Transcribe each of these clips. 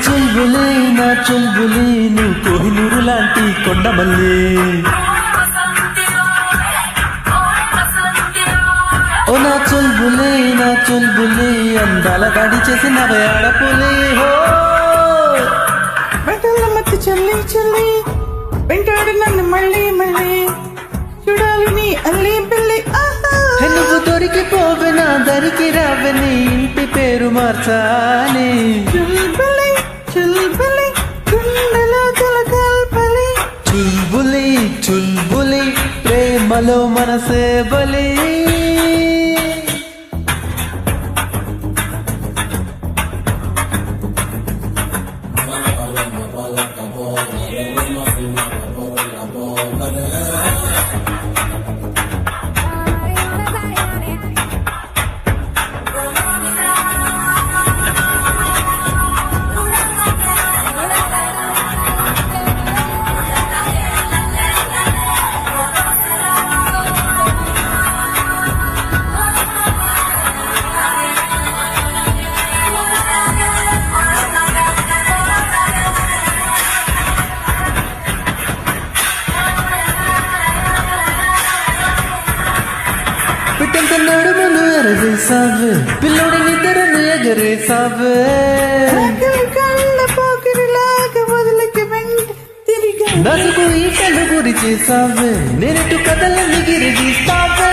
చుల్బులే నా చుల్బులే నువ్వు కోహినూరు లాంటి కొండమల్లి ఓ నా చుల్బులే అందాల దాడి చేసి నా ఆడపులే హో బట్టల మధ్య చల్లి చల్లి వెంటాడు నన్ను మళ్ళీ మళ్ళీ చూడాలి నీ అల్లి పిల్లి నువ్వు దొరికిపోవే నా దరికి రావే నీ ఇంటి పేరు మార్చాలి చుల్బులి చుల్బులి గుండెలో తలకల్పలి చుల్బులి చుల్బులి ప్రేమలో మనసే బలి పిట్టంత నడుమును ఎరవేసావే పిల్లోడి నిద్రను ఎగరేసావే కళ్ళ పోకిరిలాగా వదిలికి వెంట తిరిగా నసుకు ఈ కళ్ళు గురి చేసావే నేనెటు కథలన్నీ గిరిగిస్తావే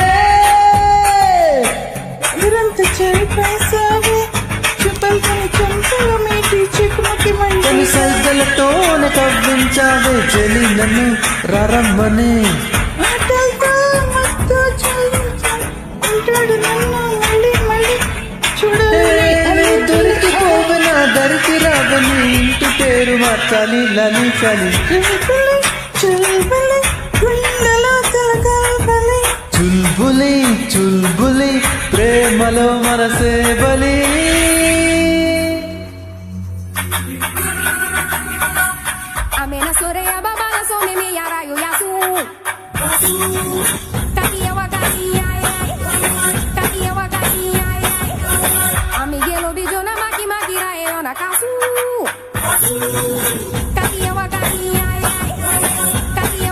నిరంత చేపేసావే చుప్పల్ని చెంపలు మీటి చిక్కుముకి కొన్ని సైగలతోనే కవ్వించావే చెలి నన్ను రరమ్మని మాటలతో మత్తు చల్లించాడు ఉంటాడు నన్ను మళ్ళీ మళ్ళీ చూడాలి దొరికిపోవే నా దరికి రావని ఇంటి పేరు మార్చాలి లలించాలి చుల్బులి చుల్బులి గుండెలో తలకల్పలి చుల్బులి చుల్బులి ప్రేమలో మనసే బలి Amena soreya baba la so mimi yara yo yasu. Takiya wakati ay takiya wakati ay amigelo bijona maki makira na kasu. Takiya wakati ay takiya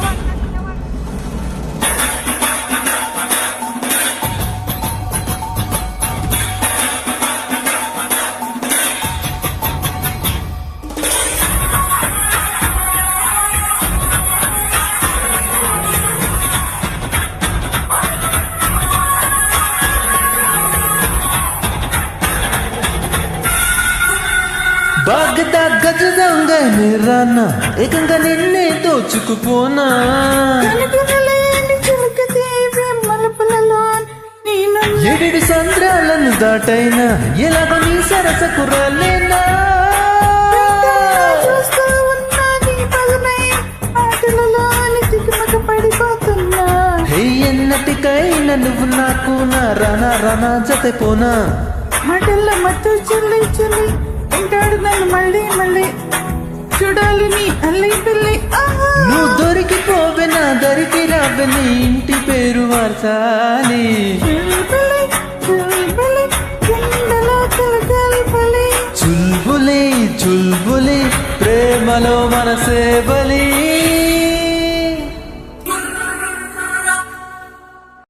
Bagda గజదంగానే రానా ఏకంగా నిన్నే దోచుకుపోనా కనుగొనలేని చిలుక దేవి మలుపులలో నేను ఎడిడి సంద్రాలను దాటైనా ఎలాగో నీ సరసకు రాలేనా చూస్తూ ఉన్నా నీ పదమై ఆటలలోని తికమక పడిపోతున్నా ఎన్నటికైనా నువ్వు నాకు నా రానా జతపోనా మాటల్లో మత్తు చెల్లి చెల్లి ఉంటాడు నన్ను మళ్ళీ మళ్ళీ చూడాలి నీ అల్లి పిల్లి నువ్వు దొరికిపోవే నా దరికి రావే నీ ఇంటి పేరు మార్చాలి చుల్బులి చుల్బులి గుండెలో తలకల్పలి చుల్బులి చుల్బులి ప్రేమలో మనసే బలి